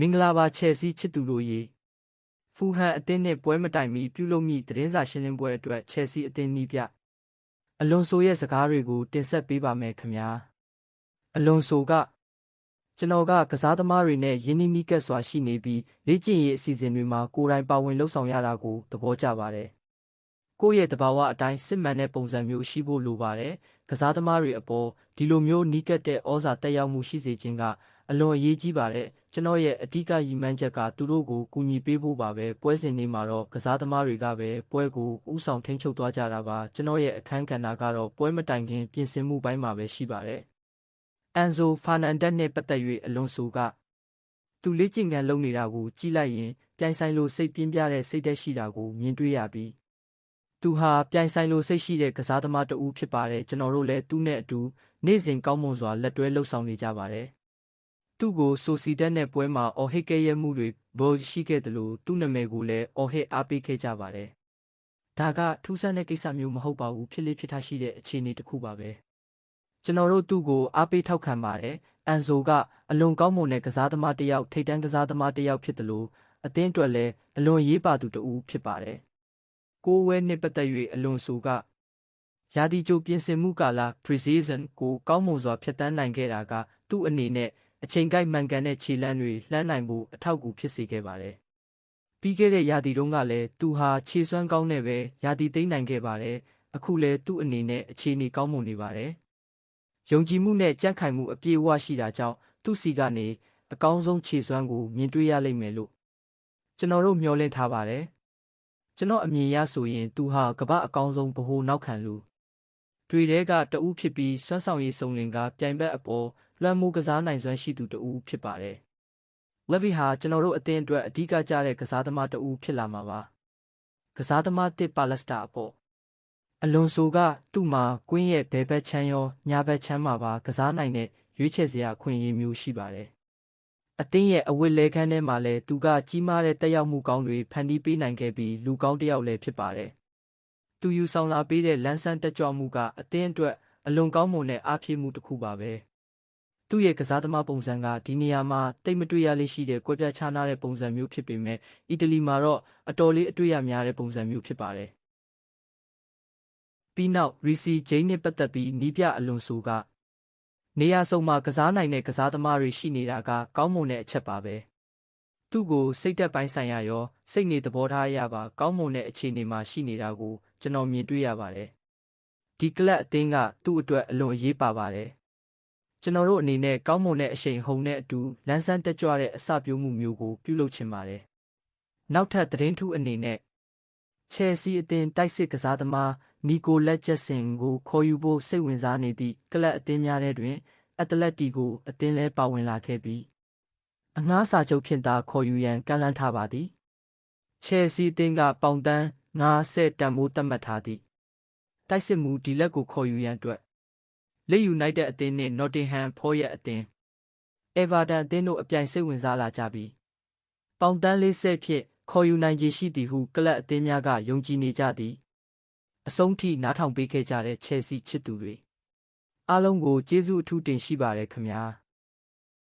မင်္ဂလာပါချယ်ဆီချစ်သူတို့ရေဖူဟန်အသင်းနဲ့ပွဲမတိုင်မီပြုလုပ်မည့်သတင်းစာရှင်းလင်းပွဲအတွက်ချယ်ဆီအသင်းနီးပြအလွန်ဆိုရဲ့စကားတွေကိုတင်ဆက်ပေးပါမယ်ခင်ဗျာအလွန်ဆိုကကျွန်တော်ကကစားသမားတွေနဲ့ယင်းနီးနီးကပ်စွာရှိနေပြီးလေ့ကျင့်ရေးအစီအစဉ်တွေမှာကိုယ်တိုင်ပါဝင်လှုပ်ဆောင်ရတာကိုသဘောကျပါတယ်ကိုယ့်ရဲ့တဘာဝအတိုင်းစစ်မှန်တဲ့ပုံစံမျိုးရှိဖို့လိုပါတယ်ကစားသမားတွေအပေါ်ဒီလိုမျိုးနီးကပ်တဲ့ဩဇာတက်ရောက်မှုရှိစေခြင်းကအလွန်အရေးကြီးပါတယ်ကျွန်တော်ရဲ့အဓိကရည်မှန်းချက်ကသူတို့ကိုကူညီပေးဖို့ပါပဲပွဲစဉ်တွေမှာတော့ကစားသမားတွေကပဲပွဲကိုဥဆောင်ထိန်းချုပ်သွားကြတာပါကျွန်တော်ရဲ့အခန်းကဏ္ဍကတော့ပွဲမတိုင်ခင်ပြင်ဆင်မှုပိုင်းမှာပဲရှိပါတယ်အန်ဇိုဖာနန်ဒက်နဲ့ပတ်သက်၍အလွန်ဆိုကသူလေ့ကျင့်ခန်းလုပ်နေတာကိုကြည့်လိုက်ရင်ပြိုင်ဆိုင်လိုစိတ်ပြင်းပြတဲ့စိတ်သက်ရှိတာကိုမြင်တွေ့ရပြီးသူဟာပြိုင်ဆိုင်လိုစိတ်ရှိတဲ့ကစားသမားတဦးဖြစ်ပါတယ်ကျွန်တော်တို့လည်းသူ့နဲ့အတူနေ့စဉ်ကောင်းမွန်စွာလက်တွဲလှုပ်ဆောင်နေကြပါတယ်သူ့ကိုဆိုစီတက်နဲ့ပွဲမှာအော်ဟစ်ခဲ့ရမှုတွေဘောရှိခဲ့တယ်လို့သူ့နာမည်ကိုလည်းအော်ဟစ်အားပေးခဲ့ကြပါတယ်ဒါကထူးဆန်းတဲ့ကိစ္စမျိုးမဟုတ်ပါဘူးဖြစ်လေဖြစ်ထားရှိတဲ့အခြေအနေတစ်ခုပါပဲကျွန်တော်တို့သူ့ကိုအားပေးထောက်ခံပါတယ်အန်ဇိုကအလွန်ကောင်းမွန်တဲ့ကစားသမားတစ်ယောက်ထိပ်တန်းကစားသမားတစ်ယောက်ဖြစ်တယ်လို့အသင်းအတွက်လည်းအလွန်ရေးပါသူတဦးဖြစ်ပါတယ်ကိုဝဲနှစ်ပတ်သက်၍အလွန်ဆိုကရာသီကြိုပြင်ဆင်မှုကာလ pre-season ကိုကောင်းမွန်စွာဖျက်ဆီးနိုင်ခဲ့တာကသူ့အနေနဲ့အချိန်ကိုက်မှန်ကန်တဲ့ခြေလှမ်းတွေလှမ်းနိုင်ဖို့အထောက်အကူဖြစ်စေခဲ့ပါတယ်။ပြီးခဲ့တဲ့ရာသီတုန်းကလည်းသူဟာခြေစွမ်းကောင်းနဲ့ပဲရာသီသိမ်းနိုင်ခဲ့ပါတယ်။အခုလည်းသူ့အနေနဲ့အခြေအနေကောင်းမွန်နေပါတယ်။ယုံကြည်မှုနဲ့ကြံ့ခိုင်မှုအပြည့်အဝရှိတာကြောင့်သူ့စီကနေအကောင်းဆုံးခြေစွမ်းကိုမြင်တွေ့ရလိမ့်မယ်လို့ကျွန်တော်တို့မျှော်လင့်ထားပါတယ်။ကျွန်တော်အမြင်ရဆိုရင်သူဟာကမ္ဘာအကောင်းဆုံးဗဟိုနောက်ခံလူတွေထဲကတဦးဖြစ်ပြီးစွမ်းဆောင်ရည်စုံလင်ကပြိုင်ဘက်အပေါ်လွှမ်းမိုးကစားနိုင်စွမ်းရှိသူတဦးဖြစ်ပါတယ်။လက်ဗီဟာကျွန်တော်တို့အသင်းအတွက်အဓိကကျတဲ့ကစားသမားတဦးဖြစ်လာမှာပါ။ကစားသမားတစ်ပါလက်စတာအပေါ်အလွန်ဆိုကသူ့မှာကွင်းရဲ့ဘယ်ဘက်ချမ်းရောညာဘက်ချမ်းမှာပါကစားနိုင်တဲ့ရွေးချယ်စရာအခွင့်အရေးမျိုးရှိပါတယ်။အသင်းရဲ့အဝတ်လဲခန်းထဲမှာလည်းသူကကြီးမားတဲ့တက်ရောက်မှုကောင်းတွေဖန်တီးပေးနိုင်ခဲ့ပြီးလူကောင်းတစ်ယောက်လည်းဖြစ်ပါတယ်။သူယူဆောင်လာပေးတဲ့လန်းဆန်းတက်ကြွမှုကအသင်းအတွက်အလွန်ကောင်းမွန်တဲ့အားဖြည့်မှုတစ်ခုပါပဲ။သူ့ရဲ့ကစားသမားပုံစံကဒီနေရာမှာတိတ်မတွေ့ရလေရှိတဲ့ကွဲပြားခြားနားတဲ့ပုံစံမျိုးဖြစ်ပေမဲ့အီတလီမှာတော့အတော်လေးအတွေ့ရများတဲ့ပုံစံမျိုးဖြစ်ပါတယ်။ပြီးနောက်ရီစီဂျိန်းနဲ့ပတ်သက်ပြီးနီးပြအလွန်ဆိုကနေရာစုံမှာကစားနိုင်တဲ့ကစားသမားတွေရှိနေတာကကောင်းမွန်တဲ့အချက်ပါပဲ။သူ့ကိုစိတ်သက်ပိုင်းဆိုင်ရာရောစိတ်နေသဘောထားရပါကောင်းမွန်တဲ့အခြေအနေမှာရှိနေတာကိုကျွန်တော်မြင်တွေ့ရပါတယ်။ဒီကလပ်အသင်းကသူ့အတွက်အလွန်အရေးပါပါတယ်။ကျွန်တော်တို့အနေနဲ့ကောင်းမွန်တဲ့အရှိန်ဟုန်နဲ့အတူလန်းဆန်းတက်ကြွတဲ့အစပျိုးမှုမျိုးကိုပြုလုပ်ချင်ပါတယ်။နောက်ထပ်သတင်းထူးအနေနဲ့ချယ်ဆီအသင်းတိုက်စစ်ကစားသမားနီကိုလက်ဂျက်ဆင်ကိုခေါ်ယူဖို့စိတ်ဝင်စားနေသည့်ကလပ်အသင်းများထဲတွင်အက်တလက်တီကိုအသင်းလဲပါဝင်လာခဲ့ပြီးအငှားစာချုပ်ဖြင့်သာခေါ်ယူရန်ကမ်းလှမ်းထားပါသည်။ချယ်ဆီအသင်းကပေါင်တန်း90တန်ဖိုးသတ်မှတ်ထားသည်။တိုက်စစ်မှုဒီလက်ကိုခေါ်ယူရန်အတွက်လေယူနိုက်တက်အသင်းနှင့်နော်တင်ဟမ်ဖောရက်အသင်းအေဗာတန်အသင်းတို့အပြိုင်စိတ်ဝင်စားလာကြပြီးပေါင်တန်း40ဖြင့်ခေါ်ယူနိုင်ခြေရှိသည်ဟုကလပ်အသင်းများကယုံကြည်နေကြသည်အဆုံးထိနားထောင်ပေးခဲ့ကြတဲ့ချယ်ဆီချစ်သူတွေအားလုံးကိုကျေးဇူးအထူးတင်ရှိပါတယ်ခင်ဗျာ။